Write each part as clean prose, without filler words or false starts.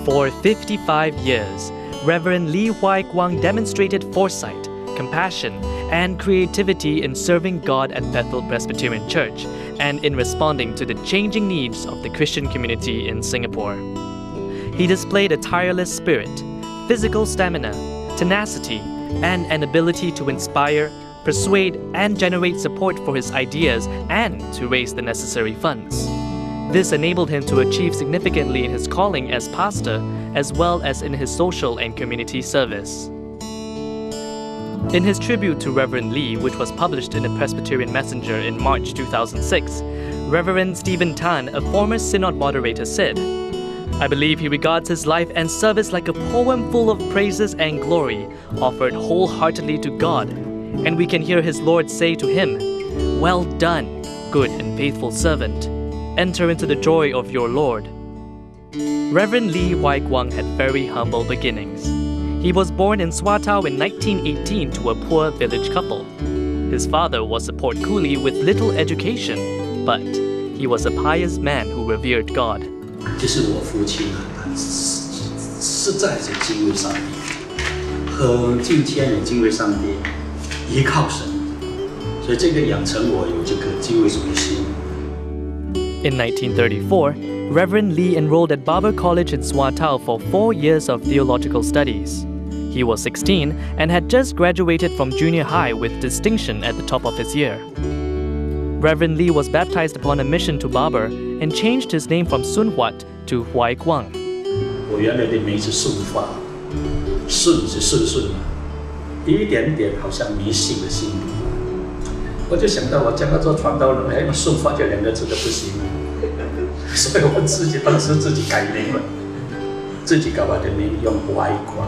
For 55 years, Reverend Lee Huai Kwang demonstrated foresight, compassion, and creativity in serving God at Bethel Presbyterian Church and in responding to the changing needs of the Christian community in Singapore. He displayed a tireless spirit, physical stamina, tenacity, and an ability to inspire, persuade, and generate support for his ideas and to raise the necessary funds. This enabled him to achieve significantly in his calling as pastor as well as in his social and community service. In his tribute to Reverend Lee, which was published in the Presbyterian Messenger in March 2006, Reverend Stephen Tan, a former synod moderator, said, "I believe he regards his life and service like a poem full of praises and glory, offered wholeheartedly to God, and we can hear his Lord say to him, 'Well done, good and faithful servant. Enter into the joy of your Lord.'" Reverend Lee Huai Kwang had very humble beginnings. He was born in Swatow in 1918 to a poor village couple. His father was a port coolie with little education, but he was a pious man who revered God. 就是我父亲啊，他实在是敬畏上帝，很敬虔也敬畏上帝，依靠神，所以这个养成我有这个敬畏主的心。In 1934, Reverend Lee enrolled at Barber College in Swatow for 4 years of theological studies. He was 16 and had just graduated from junior high with distinction at the top of his year. Reverend Lee was baptized upon a mission to Barber and changed his name from Sun Huat to Huai Kwang. 我原来的名字顺发，顺是顺顺嘛，一点点好像迷信的心理。我就想到我将要做传道人，用顺发这2个字都不行，所以我当时自己改名了，自己搞我的名用怀光，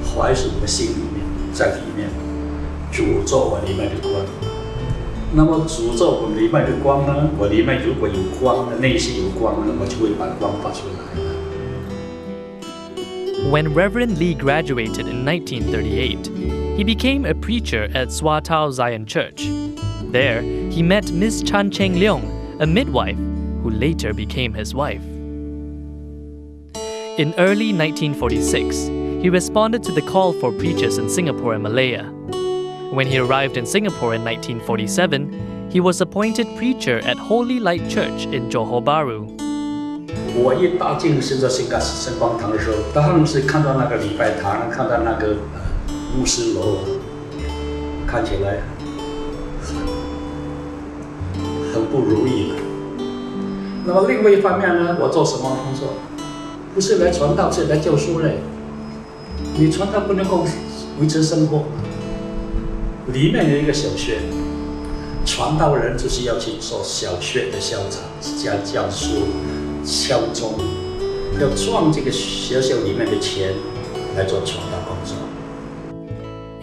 怀是我心里面，在里面诅咒我里面的光。那么诅咒我里面的光呢？我里面如果有光呢，内心有光呢，我就会把光发出来。When Reverend Lee graduated in 1938, he became a preacher at Swatow Zion Church. There, he met Miss Chan Cheng Leong, a midwife, who later became his wife. In early 1946, he responded to the call for preachers in Singapore and Malaya. When he arrived in Singapore in 1947, he was appointed preacher at Holy Light Church in Johor Bahru. 我一踏进圣光堂的时候，当时看到那个礼拜堂，看到那个牧师楼，看起来很不如意的。那么另外一方面呢，我做什么工作？不是来传道，是来教书嘞。你传道不能够维持生活。里面有一个小学，传道人就是要去做小学的校长、教书、敲钟，要赚这个学校里面的钱来做传道工作。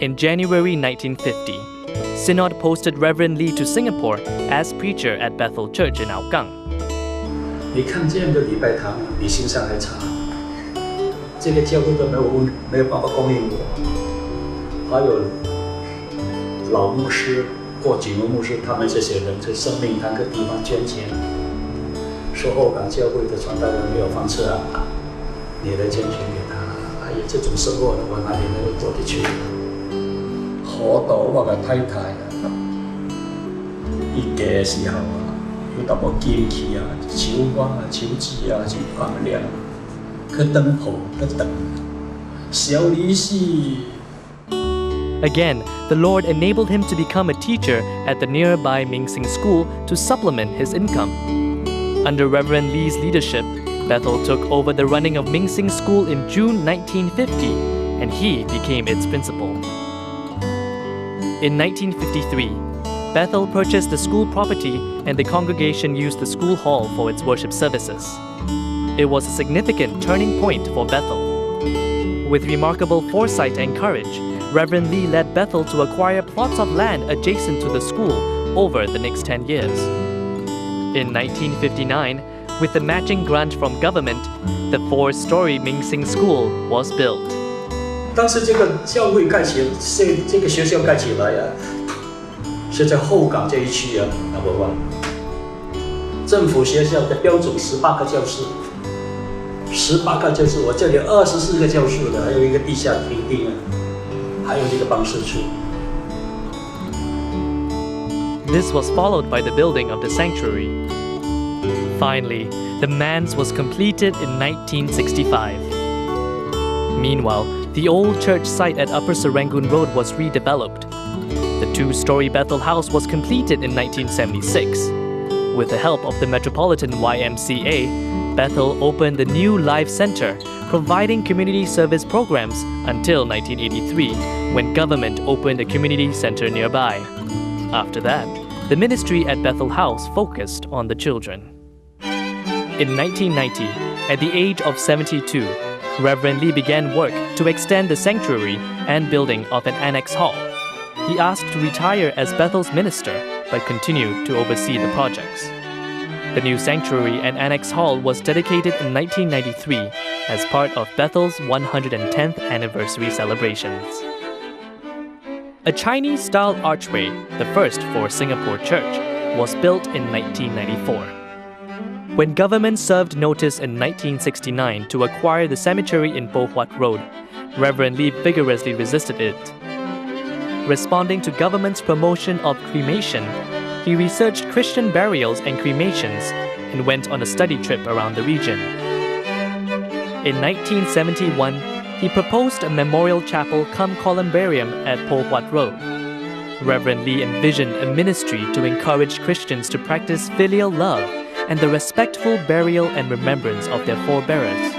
In January 1950, Synod posted Reverend Lee to Singapore as preacher at Bethel Church in Hougang. 你看这样的礼拜堂，你心上来查，这个教会都没有办法供应我，还有老牧师或几位牧师，他们这些人在生命堂各地方捐钱，说后港教会的传道人没有饭吃啊，你来捐钱给他。哎呀，这种生活我哪里能够过得去？好到我嘅太太啊，伊嫁嘅時候啊，要特別堅持啊，手挽啊、手指啊，去放涼，去等候，去等，小利息。Again, the Lord enabled him to become a teacher at the nearby Ming Sing School to supplement his income. Under Reverend Lee's leadership, Bethel took over the running of Ming Sing School in June 1950, and he became its principal. In 1953, Bethel purchased the school property and the congregation used the school hall for its worship services. It was a significant turning point for Bethel. With remarkable foresight and courage, Reverend Lee led Bethel to acquire plots of land adjacent to the school over the next 10 years. In 1959, with the matching grant from government, the 4-story Ming Sing School was built. 当时这个教会盖起，这个学校盖起来啊，是在后港这一区啊 ，No. 1。政府学校的标准18个教室， 18个教室，我这里24个教室的，还有一个地下停电啊，还有这个办事处。 This was followed by the building of the sanctuary. Finally, the manse was completed in 1965. Meanwhile, the old church site at Upper Serangoon Road was redeveloped. The two-story Bethel house was completed in 1976. With the help of the Metropolitan YMCA, Bethel opened the new Life Center, providing community service programs until 1983, when government opened a community center nearby. After that, the ministry at Bethel House focused on the children. In 1990, at the age of 72, Reverend Lee began work to extend the sanctuary and building of an annex hall. He asked to retire as Bethel's minister, but continued to oversee the projects. The new sanctuary and annex hall was dedicated in 1993 as part of Bethel's 110th anniversary celebrations. A Chinese-style archway, the first for Singapore Church, was built in 1994. When government served notice in 1969 to acquire the cemetery in Po Huat Road, Reverend Lee vigorously resisted it. Responding to government's promotion of cremation, he researched Christian burials and cremations and went on a study trip around the region. In 1971, he proposed a memorial chapel cum columbarium at Po Huat Road. Reverend Lee envisioned a ministry to encourage Christians to practice filial love and the respectful burial and remembrance of their forebearers.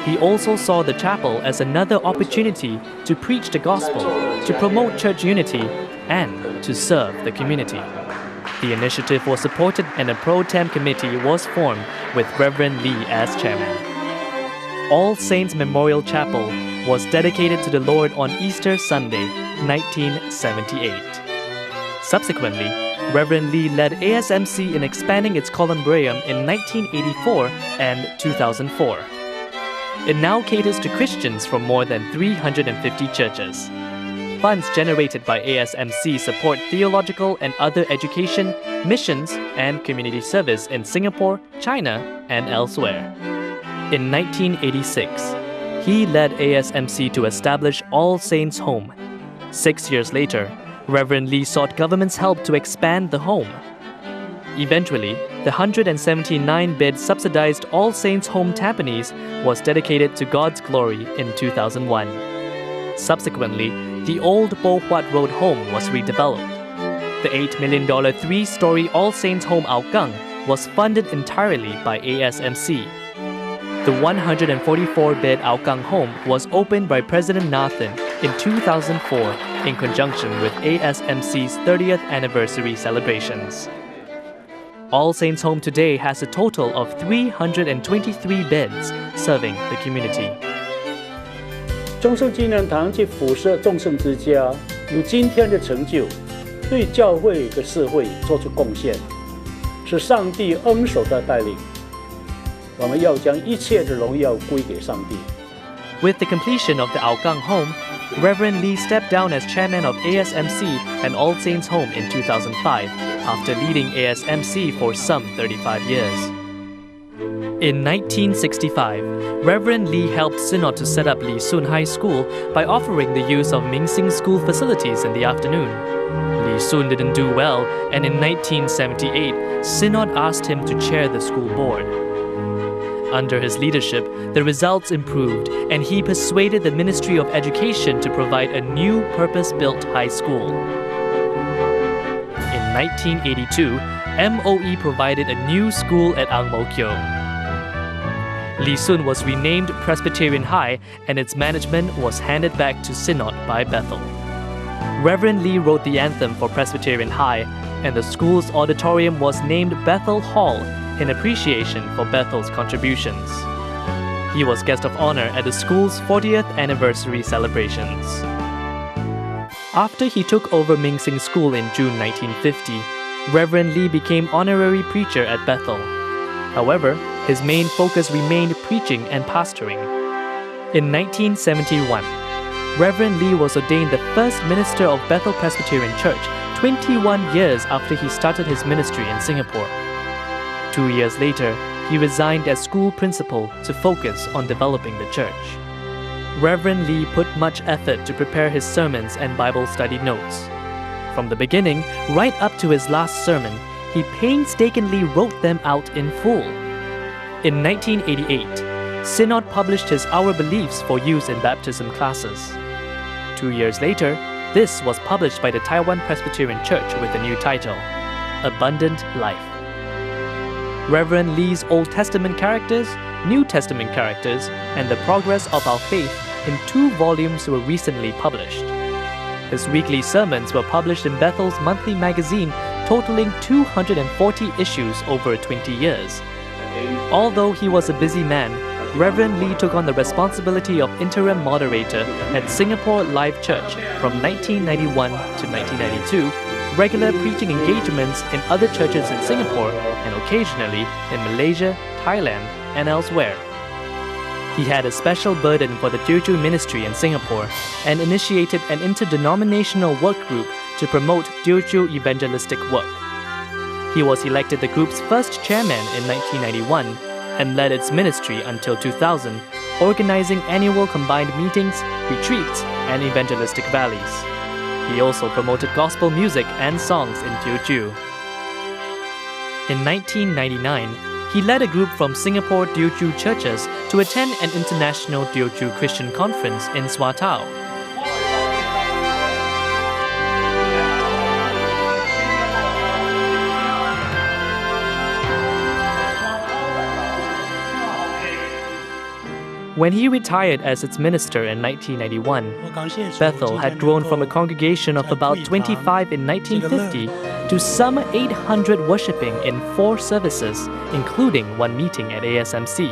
He also saw the chapel as another opportunity to preach the gospel, to promote church unity, and to serve the community. The initiative was supported and a pro tem committee was formed with Reverend Lee as chairman. All Saints Memorial Chapel was dedicated to the Lord on Easter Sunday, 1978. Subsequently, Reverend Lee led ASMC in expanding its columbarium in 1984 and 2004. It now caters to Christians from more than 350 churches. Funds generated by ASMC support theological and other education, missions, and community service in Singapore, China, and elsewhere. In 1986, he led ASMC to establish All Saints Home. 6 years later, Reverend Lee sought government's help to expand the home. Eventually, the 179-bed subsidized All Saints Home Tampines was dedicated to God's glory in 2001. Subsequently, the old Po Huat Road home was redeveloped. The $8 million three-story All Saints Home Aokang was funded entirely by ASMC. The 144-bed Aokang home was opened by President Nathan in 2004 in conjunction with ASMC's 30th anniversary celebrations. All Saints Home today has a total of 323 beds serving the community. 中圣纪念堂去辐射众圣之家，有今天的成就，对教会和社会做出贡献，是上帝恩手的带领。我们要将一切的荣耀归给上帝。With the completion of the Aokang home, Reverend Lee stepped down as chairman of ASMC and All Saints Home in 2005 after leading ASMC for some 35 years. In 1965, Reverend Lee helped Synod to set up Lee Sun High School by offering the use of Ming Sing School facilities in the afternoon. Lee Sun didn't do well, and in 1978, Synod asked him to chair the school board. Under his leadership, the results improved, and he persuaded the Ministry of Education to provide a new purpose-built high school. In 1982, MOE provided a new school at Ang Mo Kio. Lee Sun was renamed Presbyterian High, and its management was handed back to Synod by Bethel. Reverend Lee wrote the anthem for Presbyterian High, and the school's auditorium was named Bethel Hall in appreciation for Bethel's contributions. He was guest of honor at the school's 40th anniversary celebrations. After he took over Ming Sing School in June 1950, Reverend Lee became honorary preacher at Bethel. However, his main focus remained preaching and pastoring. In 1971, Reverend Lee was ordained the first minister of Bethel Presbyterian Church 21 years after he started his ministry in Singapore. 2 years later, he resigned as school principal to focus on developing the church. Reverend Lee put much effort to prepare his sermons and Bible study notes. From the beginning, right up to his last sermon, he painstakingly wrote them out in full. In 1988, Synod published his Our Beliefs for use in baptism classes. 2 years later, this was published by the Taiwan Presbyterian Church with the new title, Abundant Life. Reverend Lee's Old Testament characters, New Testament characters, and the progress of our faith in 2 volumes were recently published. His weekly sermons were published in Bethel's monthly magazine, totaling 240 issues over 20 years. Although he was a busy man, Reverend Lee took on the responsibility of interim moderator at Singapore Live Church from 1991 to 1992, regular preaching engagements in other churches in Singapore and occasionally in Malaysia, Thailand, and elsewhere. He had a special burden for the Teochew ministry in Singapore and initiated an interdenominational work group to promote Teochew evangelistic work. He was elected the group's first chairman in 1991 and led its ministry until 2000, organizing annual combined meetings, retreats, and evangelistic rallies. He also promoted gospel music and songs in Teochew. In 1999, he led a group from Singapore Teochew churches to attend an international Teochew Christian conference in Swatao. When he retired as its minister in 1991, Bethel had grown from a congregation of about 25 in 1950 to some 800 worshipping in 4 services, including one meeting at ASMC.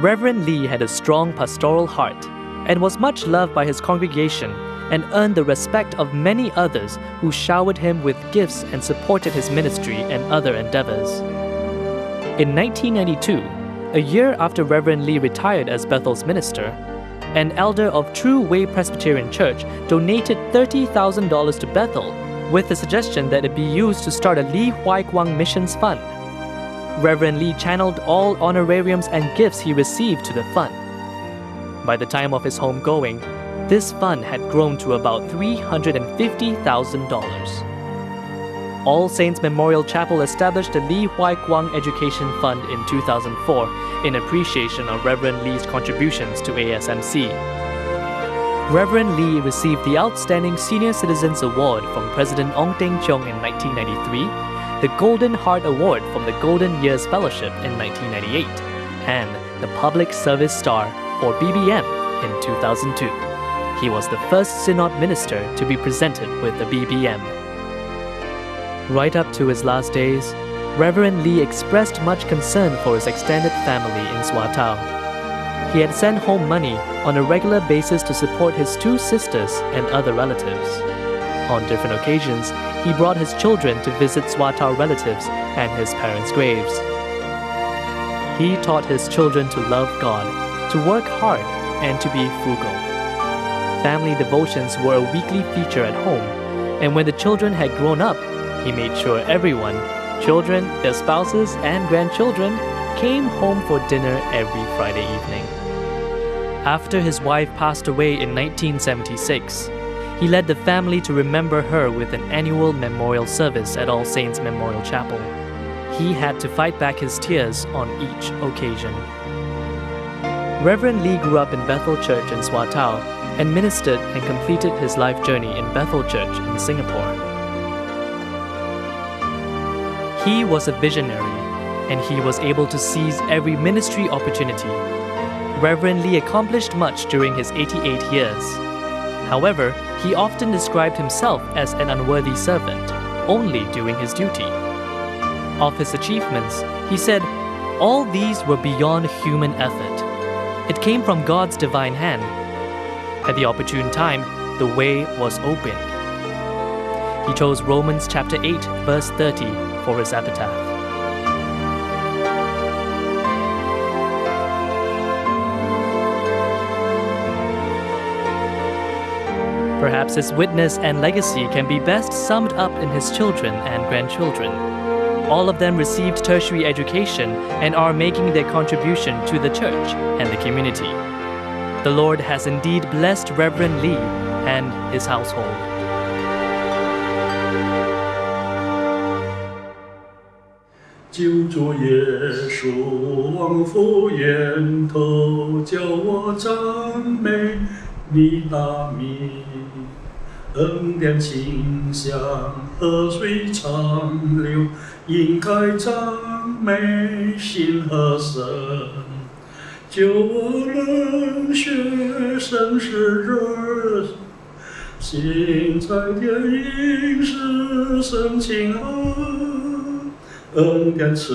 Reverend Lee had a strong pastoral heart and was much loved by his congregation and earned the respect of many others who showered him with gifts and supported his ministry and other endeavors. In 1992, a year after Reverend Lee retired as Bethel's minister, an elder of True Way Presbyterian Church donated $30,000 to Bethel with the suggestion that it be used to start a Lee Huai Kwang missions fund. Reverend Lee channeled all honorariums and gifts he received to the fund. By the time of his homegoing, this fund had grown to about $350,000. All Saints Memorial Chapel established the Lee Huai Kwang Education Fund in 2004 in appreciation of Reverend Lee's contributions to ASMC. Reverend Lee received the Outstanding Senior Citizens Award from President Ong Teng Cheong in 1993, the Golden Heart Award from the Golden Years Fellowship in 1998, and the Public Service Star or BBM in 2002. He was the first Synod minister to be presented with the BBM. Right up to his last days, Reverend Lee expressed much concern for his extended family in Swatao. He had sent home money on a regular basis to support his 2 sisters and other relatives. On different occasions, he brought his children to visit Swatao relatives and his parents' graves. He taught his children to love God, to work hard, and to be frugal. Family devotions were a weekly feature at home, and when the children had grown up, he made sure everyone, children, their spouses, and grandchildren, came home for dinner every Friday evening. After his wife passed away in 1976, he led the family to remember her with an annual memorial service at All Saints Memorial Chapel. He had to fight back his tears on each occasion. Reverend Lee grew up in Bethel Church in Swatao and ministered and completed his life journey in Bethel Church in Singapore. He was a visionary, and he was able to seize every ministry opportunity. Reverend Lee accomplished much during his 88 years. However, he often described himself as an unworthy servant, only doing his duty. Of his achievements, he said, "All these were beyond human effort. It came from God's divine hand. At the opportune time, the way was opened." He chose Romans chapter 8, verse 30 for his epitaph. Perhaps his witness and legacy can be best summed up in his children and grandchildren. All of them received tertiary education and are making their contribution to the church and the community. The Lord has indeed blessed Reverend Lee and his household. 救主耶稣往复源头，叫我赞美你大名。恩典清香，河水长流，应该赞美心和神。救我冷血生是热，心在天应是生情爱。恩典赐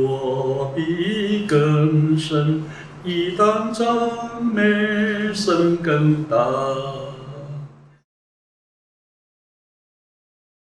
我比更深，一当赞美神更大。